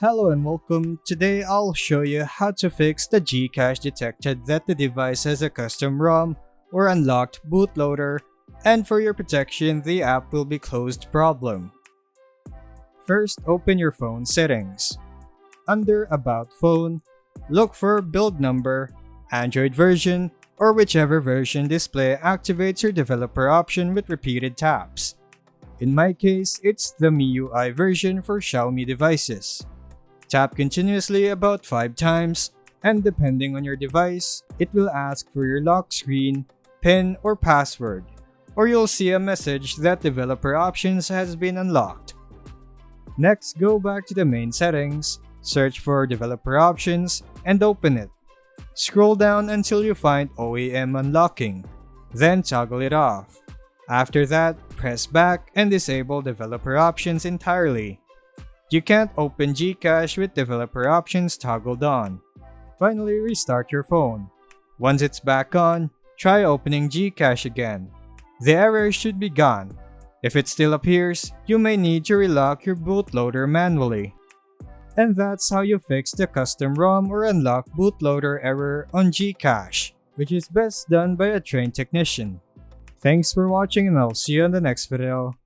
Hello and welcome. Today I'll show you how to fix the GCash detected that the device has a custom ROM or unlocked bootloader, and for your protection the app will be closed problem. First, open your phone settings. Under About Phone, look for build number, Android version, or whichever version display activates your developer option with repeated taps. In my case, it's the MIUI version for Xiaomi devices. Tap continuously about 5 times, and depending on your device, it will ask for your lock screen, PIN, or password, or you'll see a message that developer options has been unlocked. Next, go back to the main settings, search for developer options, and open it. Scroll down until you find OEM unlocking, then toggle it off. After that, press back and disable developer options entirely. You can't open GCash with developer options toggled on. Finally, restart your phone. Once it's back on, try opening GCash again. The error should be gone. If it still appears, you may need to relock your bootloader manually. And that's how you fix the custom ROM or unlock bootloader error on GCash, which is best done by a trained technician. Thanks for watching and I'll see you in the next video.